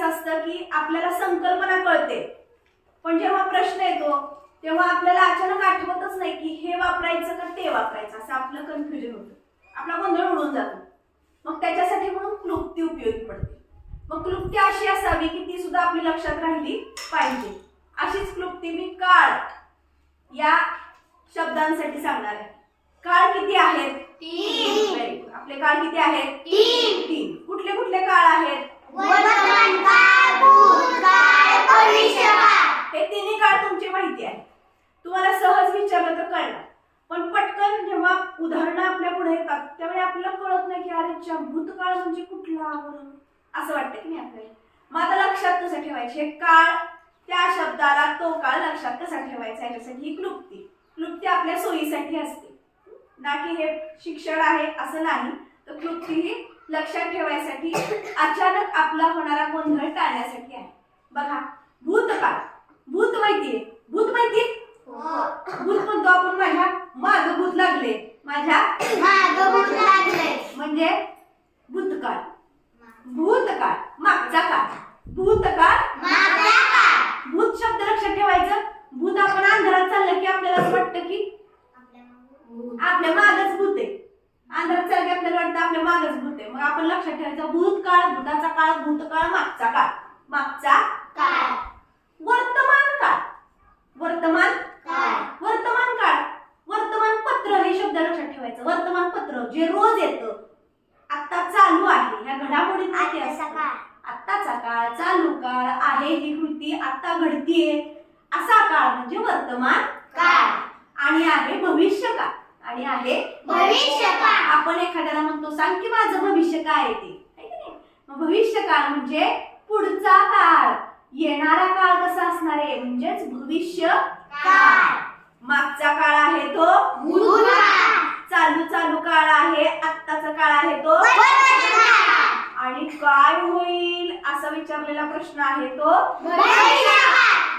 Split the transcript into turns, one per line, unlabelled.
असं असतं की आपल्याला संकल्पना कळते, पण जेव्हा प्रश्न येतो तेव्हा आपल्याला अचानक आठवतच नाही की हे वापरायचं का ते वापरायचं, असं आपलं कन्फ्युजन होतं, आपला गोंधळ उडून जातो. मग त्याच्यासाठी म्हणून क्लुप्ती उपयोगी पडते. मग क्लुप्ती अशी असावी की ती सुद्धा आपली लक्षात राहिली पाहिजे. अशीच क्लुप्ती मी काळ या शब्दांसाठी सांगणार आहे. काळ किती आहेत?
3.
Very good. आपले काळ किती आहेत?
3.
कुठले कुठले काळ आहेत?
वर्तमान काळ, भूतकाळ, भविष्यकाळ.
हे तिन्ही काळ तुमची माहिती आहे, तुम्हाला सहज विचारलं तर कळणार. पण पटकन जेव्हा उदाहरणं आपल्या पुढे येतात त्यावेळी आपल्याला कळत नाही की अरे भूतकाळ म्हणजे कुठला, बरं असं वाटतं की नाही आपल्याला. मग आता लक्षात कसं ठेवायचे हे काळ, त्या शब्दाला तो काळ लक्षात कसा ठेवायचा याच्यासाठी ही क्लुप्ती आपल्या सोयीसाठी असते, ना की हे शिक्षण आहे असं नाही. तर क्लुप्ती ही लक्षात ठेवायसाठी, अचानक आपला होणारा गोंधळ टाळण्यासाठी आहे. बघा, भूतकाळ, भूत माहितीये, भूत माहिती, भूत म्हणतो आपण माझ्या माग भूत लागले, माझ्या
माग भूत लागले
म्हणजे भूतकाळ. भूतकाळ मागचा काळ, भूतकाळ
मागचा काळ.
भूत शब्द लक्षात ठेवायचं. भूत आपण अंधारात चाललं की आपल्याला असं वाटतं की आपल्या मागच भूत आहे, अंधारात चाललं की आपल्याला वाटतं आपल्या मागच भूत आहे. मग आपण लक्षात ठेवायचं भूतकाळ, भूताचा काळ, भूतकाळ, मागचा काळ, मागचा
काळ.
वर्तमान काळ, वर्तमान
काळ.
वर्तमान काळ, वर्तमान पत्र हे शब्द लक्षात ठेवायचं. वर्तमान पत्र जे रोज येतं, आता चालू आहे ह्या घडामोडीत माहिती असतं. आत्ताचा काळ, चालू काळ आहे, ही कृती आता घडतीये, असा काळ म्हणजे वर्तमान
काळ.
आणि आहे भविष्य काळ, आणि आहे
भविष्य काळ.
आपण एखाद्याला म्हणतो सांग की माझं भविष्य काय आहे ते, है की नाही? मग भविष्य काळ म्हणजे पुढचा काळ, येणारा काळ कसा असणार आहे म्हणजेच भविष्य
काळ.
मागचा काळ आहे तो
भूतकाळ.
चालू काळ आहे, आत्ताचा काळ आहे तो
वर्तमान काळ.
आणि काय होईल असा विचारलेला प्रश्न आहे तो
भविष्य काळ.